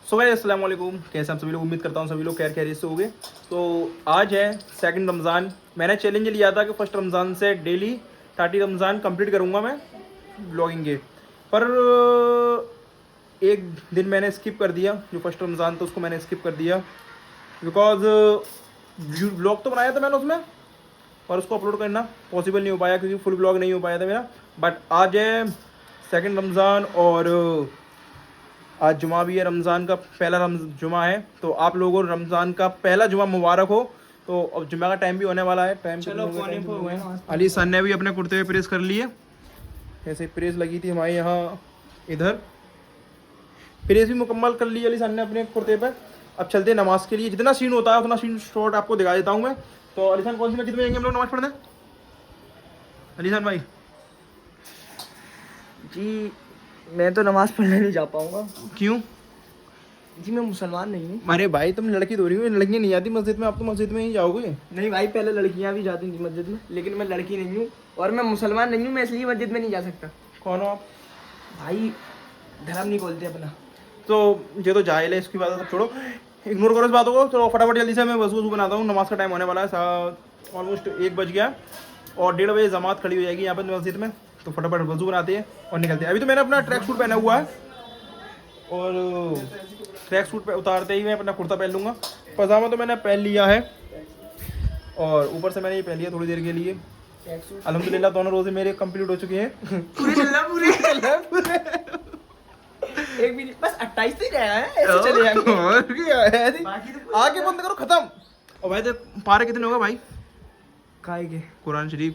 So guys अस्सलाम वालेकुम, कैसे आप सभी लोग। उम्मीद करता हूँ सभी लोग खैरियत से होंगे। तो आज है सेकंड रमज़ान। मैंने चैलेंज लिया था कि फर्स्ट रमज़ान से डेली 30 रमज़ान कंप्लीट करूँगा मैं ब्लॉगिंग के। पर एक दिन मैंने स्किप कर दिया, जो फर्स्ट रमज़ान था उसको मैंने स्किप कर दिया बिकॉज ब्लॉग तो बनाया था मैंने उसमें, पर उसको अपलोड करना पॉसिबल नहीं हो पाया क्योंकि फुल ब्लॉग नहीं हो पाया था मेरा। बट आज है सेकंड रमज़ान और आज जुमा भी है, रमज़ान का पहला जुमा है। तो आप लोगों को रमज़ान का पहला जुमा मुबारक हो। तो अब जुमा का टाइम भी होने वाला है। टाइम चलो पौने पर हुए। अली सर ने भी अपने कुर्ते पे प्रेस कर लिए। ऐसे प्रेस लगी थी हमारे यहाँ, इधर प्रेस भी मुकम्मल कर ली अली सर ने अपने कुर्ते पे। अब चलते हैं नमाज के लिए। जितना सीन होता है उतना सीन शॉर्ट आपको दिखा देता हूँ मैं। तो अली सर कौन सी मस्जिद में जाएंगे हम लोग नमाज पढ़ने? अली सर भाई जी मैं तो नमाज पढ़ने नहीं जा पाऊंगा। क्यों? जी मैं मुसलमान नहीं हूँ। अरे भाई तुम लड़की तो रही हो, लड़कियाँ नहीं आती मस्जिद में, आप तो मस्जिद में ही जाओगे। नहीं भाई, पहले लड़कियां भी जाती थी मस्जिद में, लेकिन मैं लड़की नहीं हूँ और मैं मुसलमान नहीं हूँ, मैं इसलिए मस्जिद में नहीं जा सकता। कौन हो आप? भाई धर्म नहीं बोलते अपना। तो ये तो जाहिल है, इसकी बात तो छोड़ो, इग्नोर करो इस बातों को। चलो फटाफट जल्दी से मैं वजू बनाता हूँ। नमाज का टाइम होने वाला है, ऑलमोस्ट 1 बज गया और 1:30 बजे जमात खड़ी हो जाएगी यहाँ पर मस्जिद में। तो फटाफट वजू बनाते हैं और निकलते हैं। अभी तो मैंने अपना ट्रैक सूट पहना हुआ है और ट्रैक सूट पे उतारते ही मैं अपना कुर्ता पहन लूँगा। पजामा तो मैंने पहन लिया है और ऊपर से मैंने ये पहन लिया थोड़ी देर के लिए। अल्हम्दुलिल्लाह दोनों रोजे मेरे कंप्लीट हो चुके हैं। पूरे एक भी नहीं, बस 28 ही रहा है, ऐसे चले जाएंगे। और क्या है? बाकी तो आगे बंद करो, खत्म। और भाई तो पारे कितने होगा भाई? काहे के कुरान शरीफ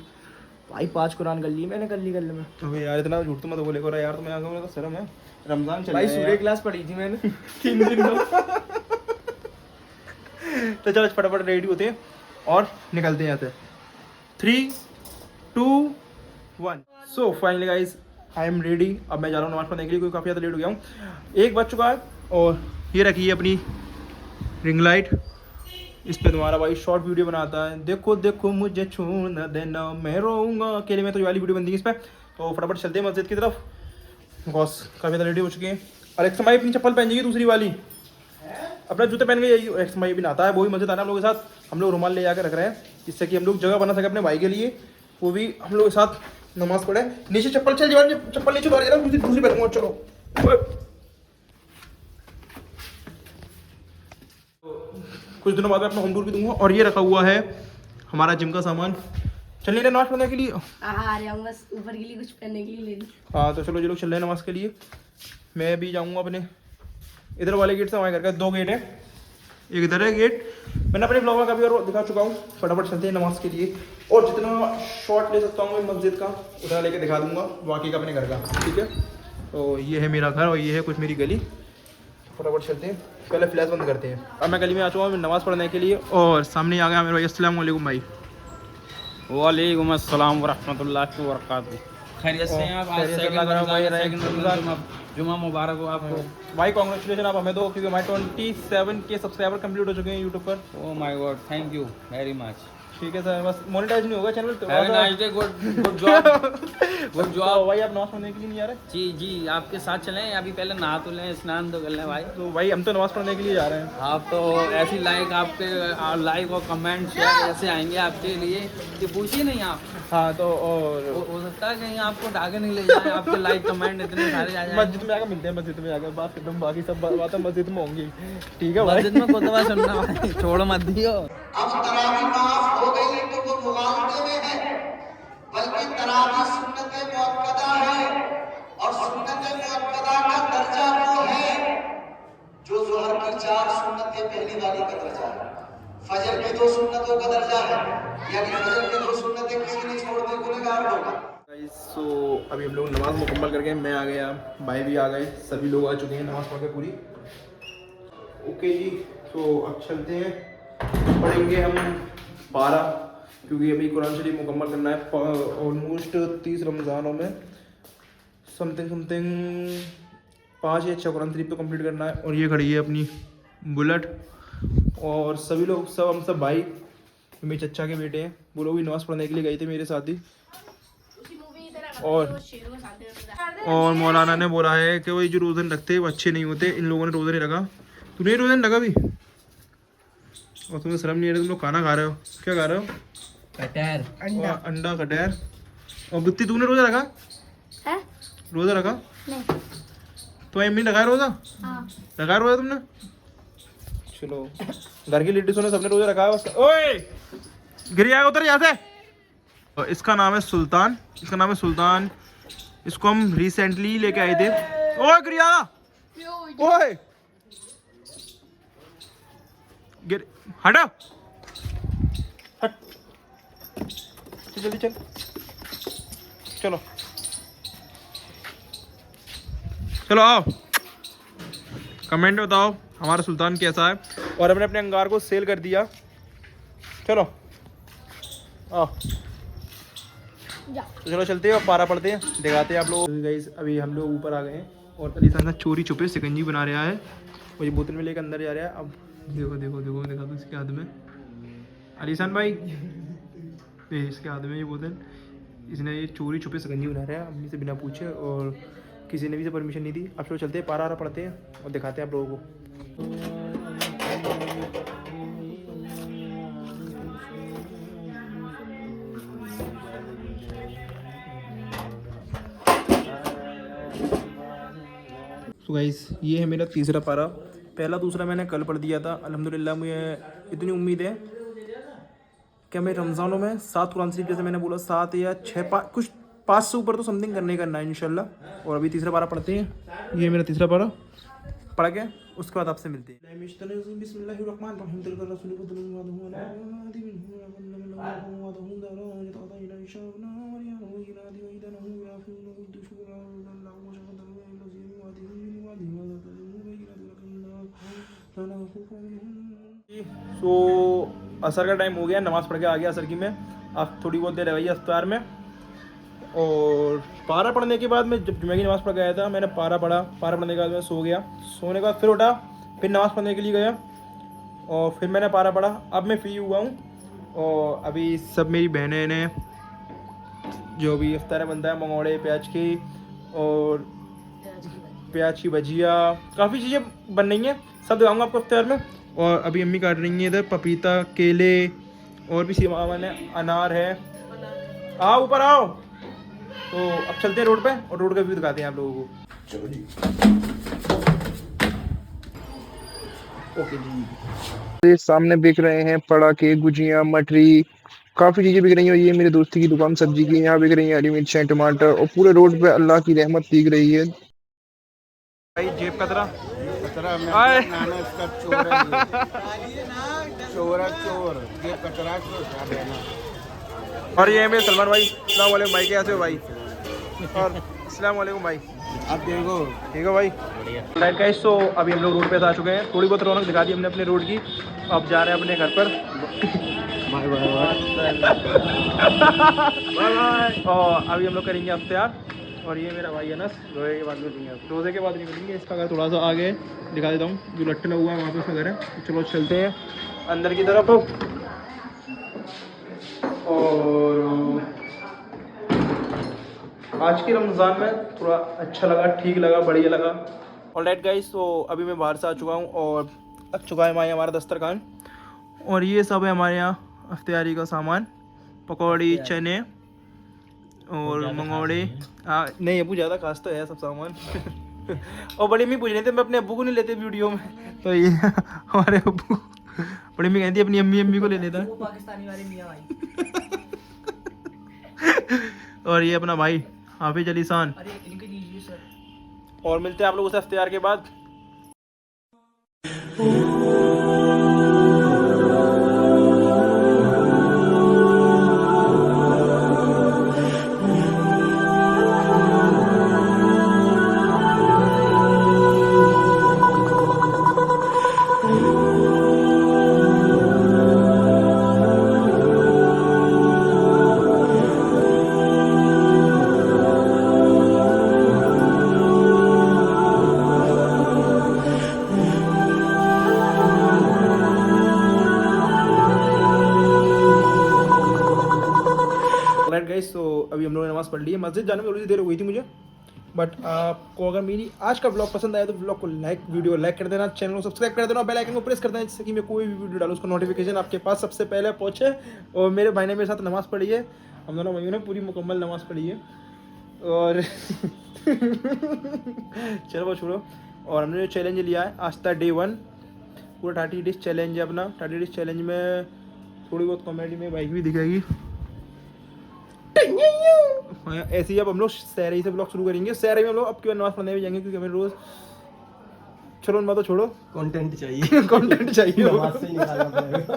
भाई 5 कुरान कर ली मैंने, कर ली में। अबे यार इतना झूठ तो मत बोले करो यार, तुम्हें आगे तो शर्म है। रमजान चल भाई रहा है सूर्य यार। क्लास पढ़ी थी मैंने 3 दिन में। तो चलो फटाफट रेडी होते हैं और निकलते हैं यहाँ से। 3, 2, 1। So finally guys I am ready. अब मैं जा रहा हूँ नमाज पढ़ने के लिए क्योंकि काफ़ी ज़्यादा लेट हो गया हूँ। 1 बज चुका है और ये रखी है अपनी रिंग लाइट। इस पे तुम्हारा भाई शॉर्ट वीडियो बनाता है। देखो देखो मुझे छू न देना, मैं रोऊंगा अकेले में। तो ये वाली वीडियो बनती है इस पर। तो फटाफट चलते हैं मस्जिद की तरफ। बॉस काफ़ी ज़्यादा रेडी हो चुके हैं। और एक समय अपनी चप्पल पहन जाएगी दूसरी वाली, अपना जूते पहन के एक समय भी नहाता है, वो भी मस्जिद आना हम लोग के साथ। हम लोग रुमाल ले जाकर रख रहे हैं जिससे कि हम लोग जगह बना सके अपने भाई के लिए, वो भी हम लोग के साथ नमाज पढ़े। नीचे चप्पल चल जाए, चप्पल नीचे उतार देना, दूसरी पहनूंगा। चलो कुछ दिनों बाद मैं अपना होम टूर भी दूंगा। और ये रखा हुआ है हमारा जिम का सामान। चल नहीं रहे नमाज पढ़ने के लिए? आ रहा हूँ बस ऊपर के लिए कुछ पहनने के लिए ले लूँ। हाँ तो चलो ये लोग चल रहे हैं नमाज के लिए। मैं भी जाऊँगा अपने इधर वाले गेट से। हमारे घर का 2 गेट है, एक इधर है गेट। मैंने अपने ब्लॉग में काफ़ी और दिखा चुका हूँ। फटाफट चलते हैं नमाज के लिए और जितना शॉट ले सकता हूँ मैं मस्जिद का उतना लेके दिखा दूंगा, बाकी का अपने घर का। ठीक है, तो ये है मेरा घर और ये है कुछ मेरी गली। फटाफट चलते हैं, पहले फ्लैश बंद करते हैं। अब मैं गली में आ चुका हूँ नमाज़ पढ़ने के लिए और सामने आ गया मेरे भाई। अस्सलाम वालेकुम भाई। वालेकुम अस्सलाम वरहमतुल्लाहि वबरकातुहू। खैरियत से हैं आप? आज खैरियत से सेकंड अल्लाह का रमज़ान है, रहे। सेकंड रमज़ान जुमा मुबारक हो आपको। भाई कॉन्ग्रेचुलेशन आप हमें दो, क्योंकि हमारे 27 के सब्सक्राइबर कंप्लीट हो चुके हैं यूट्यूब पर। Oh my God, thank you very much. ठीक है सर, बस मोनेटाइज नहीं होगा channel. Have a nice day, good job good तो जॉब। भाई आप नमाज पढ़ने के लिए नहीं आ रहे? जी जी आपके साथ चलें, अभी पहले नहा तो लें, स्नान तो कर लें भाई। तो भाई हम तो नमाज पढ़ने के लिए जा रहे हैं। आप तो ऐसी लाइक आपके लाइक और कमेंट शेयर ऐसे आएंगे आपके लिए कि पूछिए नहीं आप। हाँ तो और हो सकता है कहीं आपको ढाके नहीं ले जाए, आपके लाइक कमेंट इतने सारे आ जाए। मस्जिद में आकर मिलते हैं, मस्जिद में जाकर बात करते हैं, बाकी सब बातें मस्जिद में होंगी। ठीक है भाई। मस्जिद में खुतबा सुनना भाई, छोड़ मत दियो। अब तरावी माफ हो गई तो वो मुगालते में है, बल्कि तरावी सुन्नत मुअक्कदा है और सुन्नत मुअक्कदा का दर्जा वो है जो ज़ोहर की 4 सुन्नतें पहली वाली का दर्जा है, फजर की 2 सुन्नतों का दर्जा है, यानी फजर की 2 सुन्नतें किसी ने छोड़ दी गुनहगार होगा। सो अभी हम लोग नमाज मुकम्मल करके मैं आ गया, भाई भी आ गए, सभी लोग आ चुके हैं नमाज पढ़ के पूरी। ओके जी, तो अब चलते हैं, पढ़ेंगे हम 12, क्योंकि अभी कुरान शरीफ मुकम्मल करना है। ऑलमोस्ट 30 रमज़ानों में समथिंग 5 या 6 कुरान शरीफ तो कंप्लीट करना है। और ये खड़ी है अपनी बुलेट और सभी लोग हम सब भाई मेरे चचा के बेटे हैं, वो लोग भी नमाज़ पढ़ने के लिए गए थे मेरे साथ ही। और मौलाना ने बोला है कि वही जो रोज़े रखते हैं वो अच्छे नहीं होते, इन लोगों ने रोज़े नहीं रखा। तूने रोज़े नहीं रखा भी, और तुम्हें शर्म नहीं आ रही, तुम लोग खाना खा रहे हो, क्या खा रहे हो? कटहर अंडा कटहर। और गुत्ती तूने रोज़ा रखा? है? रोज़ा रखा? नहीं। तो अम्मी ने रखा रोज़ा? हाँ। रखा रोज़ा तुमने? चलो, घर की लेडीज़ों ने सबने रोज़ा रखा है बस। ओए गिर जाएगा, उतर यहाँ से। और इसका नाम है सुल्तान, इसका नाम है सुल्तान। इसको हम रिसेंटली लेके आए थे। ओए गिर जाएगा, ओए गिर, हटा, हट, चल जल्दी चल, चलो चलो आओ, कमेंट में बताओ हमारा सुल्तान कैसा है। और हमने अपने अंगार को सेल कर दिया। चलो आओ, तो चलो चलते हैं और पारा पढ़ते हैं, दिखाते हैं आप लोग। गाइस अभी हम लोग ऊपर आ गए हैं और अलीसान ना चोरी छुपे सिकंजी बना रहा है, वो ये बोतल में लेकर अंदर जा रहा है। अब देखो देखो देखो दिखा दो इसके हाथ में, अलीसान भाई ये इसके हाथ में ये बोतल, इसने ये चोरी छुपे सिकंजी बना रहा है अम्मी से बिना पूछे, और किसी ने भी से परमिशन नहीं दी। अब चलो चलते हैं, पारा पढ़ते हैं और दिखाते हैं आप लोगों को। तो गाइस ये है मेरा तीसरा पारा, पहला दूसरा मैंने कल पढ़ दिया था। अल्हम्दुलिल्लाह मुझे इतनी उम्मीद है कि मैं रमज़ानों में 7 कुरान शरीफ, जैसे मैंने बोला 7 या 6 कुछ 5 से ऊपर तो समथिंग करना है इंशाल्लाह। और अभी तीसरा पारा पढ़ते हैं, ये मेरा तीसरा पारा पढ़ के उसके बाद आपसे मिलते हैं। सो असर का टाइम हो गया, नमाज़ पढ़ के आ गया असर की में। अब थोड़ी बहुत देर रह गई अफ्तार में, और पारा पढ़ने के बाद मैं जब जुमे की नमाज़ पढ़ के आया था, मैंने पारा पढ़ा। पारा पढ़ने के बाद मैं सो गया, सोने के बाद फिर उठा, फिर नमाज़ पढ़ने के लिए गया और फिर मैंने पारा पढ़ा। अब मैं फ्री हुआ हूँ और अभी सब मेरी बहनें ने जो भी इफ्तार बनता है, मंगोड़े प्याज की और प्याज की भजिया, काफ़ी चीज़ें बन रही हैं, सब दिखाऊंगा आपको इफ्तार में। और अभी अम्मी काट रही हैं इधर पपीता, केले और भी सामान है, अनार है। आओ ऊपर आओ। तो अब चलते हैं रोड पे और रोड का व्यू दिखाते हैं आप लोगों को। चलो जी, ओके जी। ये सामने बिक रहे हैं पड़ाके, गुजिया, मटरी, काफ़ी चीज़ें बिक रही हैं। ये मेरे दोस्ती की दुकान सब्जी की, यहाँ बिक रही हैं हरी मिर्चें, टमाटर, और पूरे रोड पे अल्लाह की रहमत दिख रही है। भाई जेब कतरा और ये मेरे सलमान भाई, अस्सलाम वालेकुम भाई, कैसे हो भाई? और अस्सलाम वालेकुम भाई, आप देखो ठीक है भाई। राइट गाइस, तो अभी हम लोग रोड पे आ चुके हैं, थोड़ी बहुत रौनक दिखा दी हमने अपने रोड की। अब जा रहे हैं अपने घर पर। Bye bye bye. और अभी हम लोग करेंगे इफ्तार। और ये मेरा भाई अनस, रोज़े के बाद मिलेंगे, रोज़े के बाद नहीं मिलेंगे। इसका घर थोड़ा सा आगे दिखा देता हूँ, जो लट्टन हुआ है वहाँ पे उसका घर है। तो चलो चलते हैं अंदर की तरफ। और आज के रमज़ान में थोड़ा अच्छा लगा, ठीक लगा, बढ़िया लगा। ऑलराइट गाइस, तो अभी मैं बाहर से आ चुका हूँ और लग चुका है हमारा दस्तरखान। और ये सब है हमारे यहाँ इफ्तारी का सामान, पकौड़ी, चने और मंगोड़े। हाँ नहीं अबू ज़्यादा खास तो है सब सामान। और बड़ी अम्मी पूछ रहे थे मैं अपने अब्बू को नहीं लेते वीडियो में, तो ये हमारे अब्बू, बड़ी अम्मी कहती है अपनी अम्मी को ले लेता है। वो पाकिस्तानी वाले मियां भाई। और ये अपना भाई हाफिज अलीसान। अरे इनके दीजिए सर। और मिलते हैं आप लोगों से इफ्तार के बाद। पढ़ ली है। मस्जिद जाने में थोड़ी सी देर हो गई थी मुझे, बट आपको अगर मेरी आज का ब्लॉग पसंद आया तो ब्लॉग को वीडियो लाइक कर देना, चैनल को सब्सक्राइब कर देना, बेल आइकन को प्रेस कर देना, जिससे कि मैं कोई भी वीडियो डालूँ उसका नोटिफिकेशन आपके पास सबसे पहले पहुँचे। और मेरे भाई ने मेरे साथ नमाज़ पढ़ी है, हम दोनों भाइयों ने पूरी मुकम्मल नमाज़ पढ़ी है। और चलो वो छोड़ो। और हमने जो चैलेंज लिया है आज था डे 1, पूरा 30 डेज चैलेंज है अपना। 30 डेज चैलेंज में थोड़ी बहुत कॉमेडी में बाइक भी दिखाएगी। हाँ, ऐसे ही अब हम लोग सहरी से ब्लॉग शुरू करेंगे। सहरी में हम लोग अब क्यों नमाज़ पढ़ने भी जाएंगे, क्योंकि हमें रोज़, चलो उन बातों छोड़ो, कंटेंट चाहिए। कंटेंट चाहिए। नमाज से ही निकालना पड़ेगा।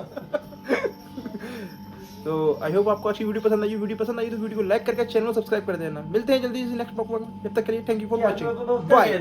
तो आई होप आपको अच्छी वीडियो पसंद आई। वीडियो पसंद आई तो वीडियो को लाइक करके चैनल को सब्सक्राइब कर देना। मिलते हैं जल्दी से नेक्स्ट ब्लॉग में, जब तक के लिए thank you for watching, bye.